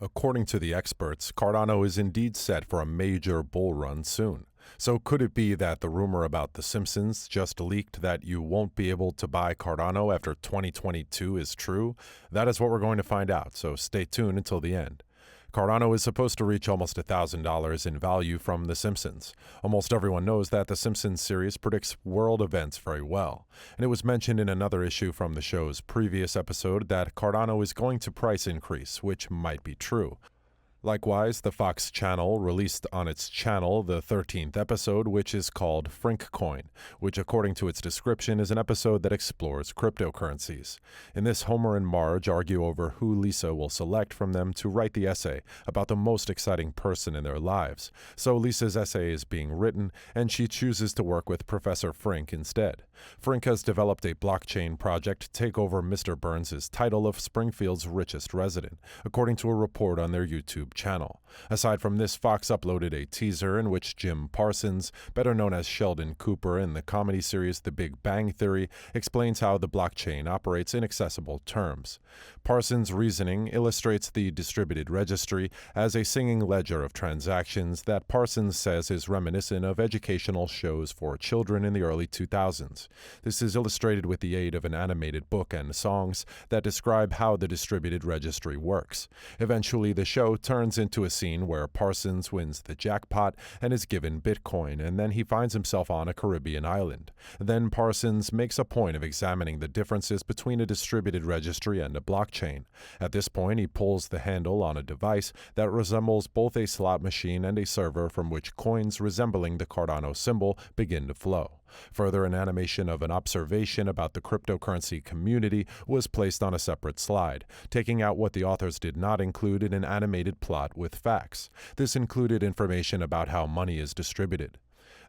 According to the experts, Cardano is indeed set for a major bull run soon. So could it be that the rumor about The Simpsons just leaked that you won't be able to buy Cardano after 2022 is true? That is what we're going to find out, so stay tuned until the end. Cardano is supposed to reach almost $1,000 in value from The Simpsons. Almost everyone knows that The Simpsons series predicts world events very well, and it was mentioned in another issue from the show's previous episode that Cardano is going to price increase, which might be true. Likewise, the Fox channel released on its channel the 13th episode, which is called Frinkcoin, which according to its description is an episode that explores cryptocurrencies. In this, Homer and Marge argue over who Lisa will select from them to write the essay about the most exciting person in their lives. So Lisa's essay is being written, and she chooses to work with Professor Frink instead. Frink has developed a blockchain project to take over Mr. Burns' title of Springfield's richest resident, according to a report on their YouTube channel. Aside from this, Fox uploaded a teaser in which Jim Parsons, better known as Sheldon Cooper in the comedy series The Big Bang Theory, explains how the blockchain operates in accessible terms. Parsons' reasoning illustrates the distributed registry as a singing ledger of transactions that Parsons says is reminiscent of educational shows for children in the early 2000s. This is illustrated with the aid of an animated book and songs that describe how the distributed registry works. Eventually, the show turns into a scene where Parsons wins the jackpot and is given Bitcoin, and then he finds himself on a Caribbean island. Then Parsons makes a point of examining the differences between a distributed registry and a blockchain. At this point, he pulls the handle on a device that resembles both a slot machine and a server from which coins resembling the Cardano symbol begin to flow. Further, an animation of an observation about the cryptocurrency community was placed on a separate slide, taking out what the authors did not include in an animated plot with facts. This included information about how money is distributed.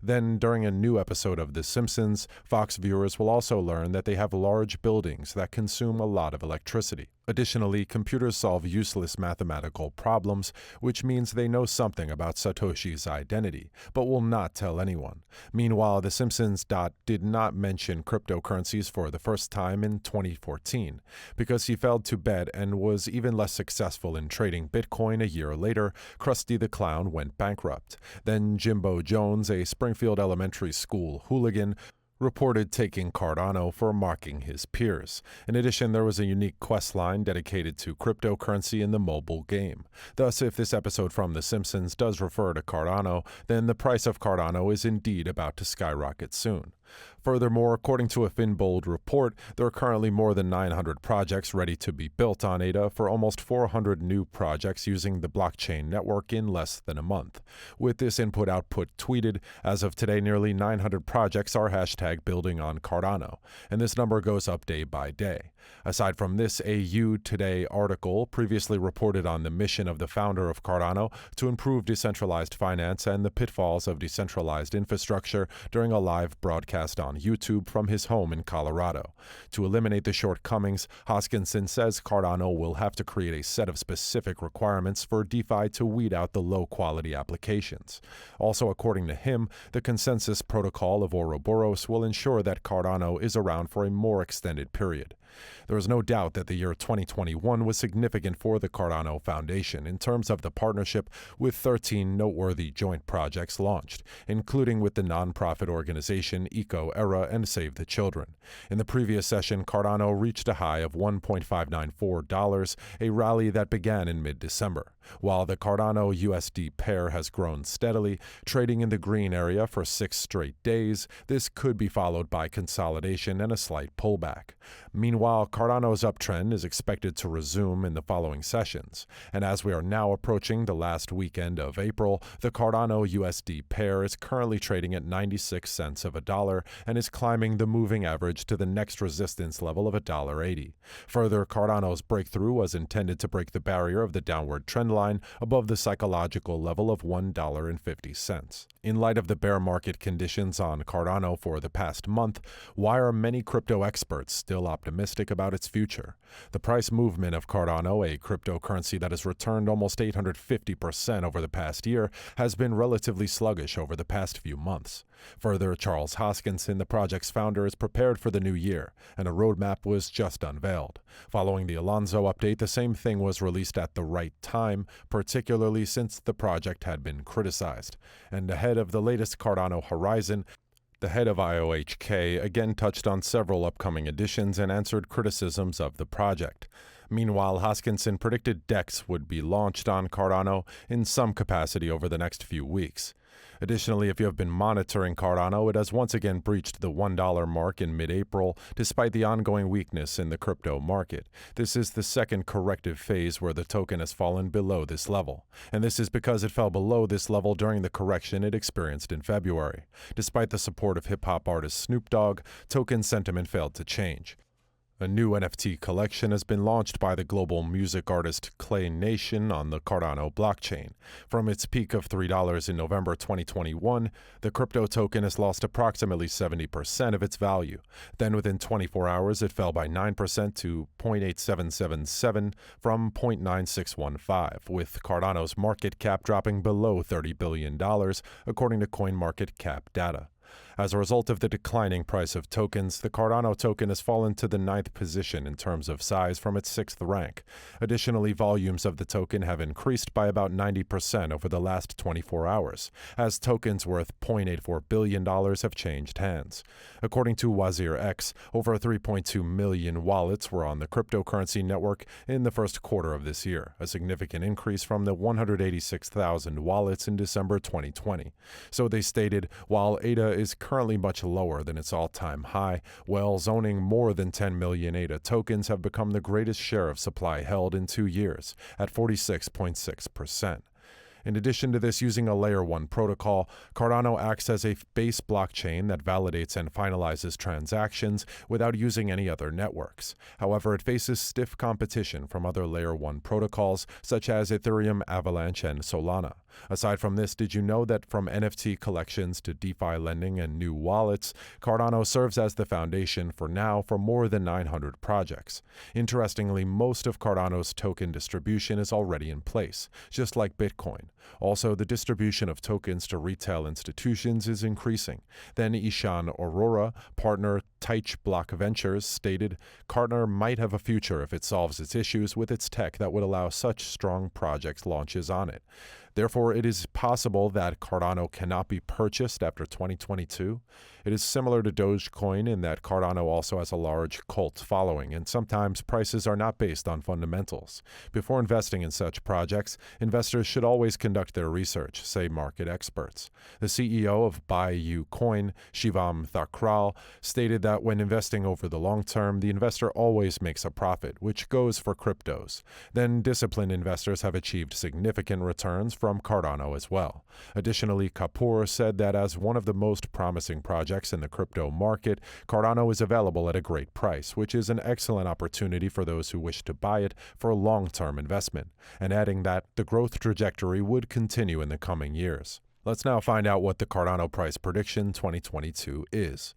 Then, during a new episode of The Simpsons, Fox viewers will also learn that they have large buildings that consume a lot of electricity. Additionally, computers solve useless mathematical problems, which means they know something about Satoshi's identity, but will not tell anyone. Meanwhile, The Simpsons did not mention cryptocurrencies for the first time in 2014, because he failed to bet and was even less successful in trading Bitcoin a year later. Krusty the Clown went bankrupt. Then Jimbo Jones, a Springfield Elementary School hooligan, reported taking Cardano for mocking his peers. In addition, there was a unique quest line dedicated to cryptocurrency in the mobile game. Thus, if this episode from The Simpsons does refer to Cardano, then the price of Cardano is indeed about to skyrocket soon. Furthermore, according to a Finbold report, there are currently more than 900 projects ready to be built on ADA for almost 400 new projects using the blockchain network in less than a month. With this input-output tweeted, as of today, nearly 900 projects are #building on Cardano, and this number goes up day by day. Aside from this, a U Today article previously reported on the mission of the founder of Cardano to improve decentralized finance and the pitfalls of decentralized infrastructure during a live broadcast on YouTube from his home in Colorado. To eliminate the shortcomings, Hoskinson says Cardano will have to create a set of specific requirements for DeFi to weed out the low-quality applications. Also, according to him, the consensus protocol of Ouroboros will ensure that Cardano is around for a more extended period. There is no doubt that the year 2021 was significant for the Cardano Foundation in terms of the partnership, with 13 noteworthy joint projects launched, including with the nonprofit organization Eco-Era and Save the Children. In the previous session, Cardano reached a high of $1.594, a rally that began in mid-December. While the Cardano USD pair has grown steadily, trading in the green area for 6 straight days, this could be followed by consolidation and a slight pullback. Meanwhile, Cardano's uptrend is expected to resume in the following sessions, and as we are now approaching the last weekend of April, the Cardano USD pair is currently trading at 96 cents of a dollar and is climbing the moving average to the next resistance level of $1.80. Further, Cardano's breakthrough was intended to break the barrier of the downward trend line above the psychological level of $1.50. In light of the bear market conditions on Cardano for the past month, why are many crypto experts still optimistic optimistic about its future. The price movement of Cardano, a cryptocurrency that has returned almost 850% over the past year, has been relatively sluggish over the past few months. Further, Charles Hoskinson, the project's founder, is prepared for the new year, and a roadmap was just unveiled. Following the Alonso update, the same thing was released at the right time, particularly since the project had been criticized. And ahead of the latest Cardano Horizon, the head of IOHK again touched on several upcoming additions and answered criticisms of the project. Meanwhile, Hoskinson predicted DEX would be launched on Cardano in some capacity over the next few weeks. Additionally, if you have been monitoring Cardano, it has once again breached the $1 mark in mid-April, despite the ongoing weakness in the crypto market. This is the second corrective phase where the token has fallen below this level. And this is because it fell below this level during the correction it experienced in February. Despite the support of hip-hop artist Snoop Dogg, token sentiment failed to change. A new NFT collection has been launched by the global music artist Clay Nation on the Cardano blockchain. From its peak of $3 in November 2021, the crypto token has lost approximately 70% of its value. Then within 24 hours, it fell by 9% to 0.8777 from 0.9615, with Cardano's market cap dropping below $30 billion, according to CoinMarketCap data. As a result of the declining price of tokens, the Cardano token has fallen to the 9th position in terms of size from its 6th rank. Additionally, volumes of the token have increased by about 90% over the last 24 hours, as tokens worth $0.84 billion have changed hands. According to Wazir X, over 3.2 million wallets were on the cryptocurrency network in the first quarter of this year, a significant increase from the 186,000 wallets in December 2020. So they stated, while ADA is currently much lower than its all-time high, whales owning more than 10 million ADA tokens have become the greatest share of supply held in 2 years, at 46.6%. In addition to this, using a Layer 1 protocol, Cardano acts as a base blockchain that validates and finalizes transactions without using any other networks. However, it faces stiff competition from other Layer 1 protocols such as Ethereum, Avalanche, and Solana. Aside from this, did you know that from NFT collections to DeFi lending and new wallets, Cardano serves as the foundation for more than 900 projects? Interestingly, most of Cardano's token distribution is already in place, just like Bitcoin. Also, the distribution of tokens to retail institutions is increasing. Then Ishan Aurora, partner Teich Block Ventures, stated, Cardano might have a future if it solves its issues with its tech that would allow such strong project launches on it. Therefore, it is possible that Cardano cannot be purchased after 2022. It is similar to Dogecoin in that Cardano also has a large cult following, and sometimes prices are not based on fundamentals. Before investing in such projects, investors should always conduct their research, say market experts. The CEO of Buy Coin, Shivam Thakral, stated that when investing over the long term, the investor always makes a profit, which goes for cryptos. Then disciplined investors have achieved significant returns from Cardano as well. Additionally, Kapoor said that as one of the most promising projects in the crypto market, Cardano is available at a great price, which is an excellent opportunity for those who wish to buy it for a long-term investment, and adding that the growth trajectory would continue in the coming years. Let's now find out what the Cardano price prediction 2022 is.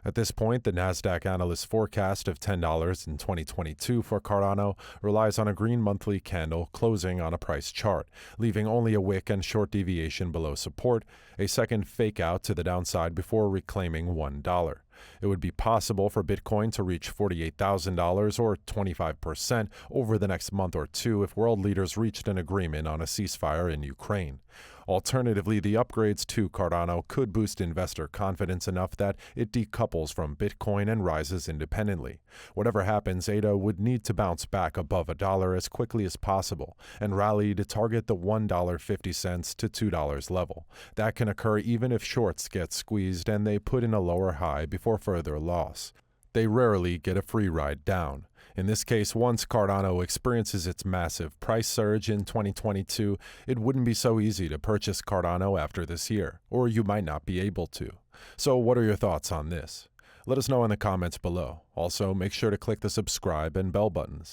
At this point, the Nasdaq analyst forecast of $10 in 2022 for Cardano relies on a green monthly candle closing on a price chart, leaving only a wick and short deviation below support, a second fake out to the downside before reclaiming $1. It would be possible for Bitcoin to reach $48,000 or 25% over the next month or two if world leaders reached an agreement on a ceasefire in Ukraine. Alternatively, the upgrades to Cardano could boost investor confidence enough that it decouples from Bitcoin and rises independently. Whatever happens, ADA would need to bounce back above $1 as quickly as possible and rally to target the $1.50 to $2 level. That can occur even if shorts get squeezed and they put in a lower high before further loss. They rarely get a free ride down. In this case, once Cardano experiences its massive price surge in 2022, it wouldn't be so easy to purchase Cardano after this year, or you might not be able to. So what are your thoughts on this? Let us know in the comments below. Also, make sure to click the subscribe and bell buttons.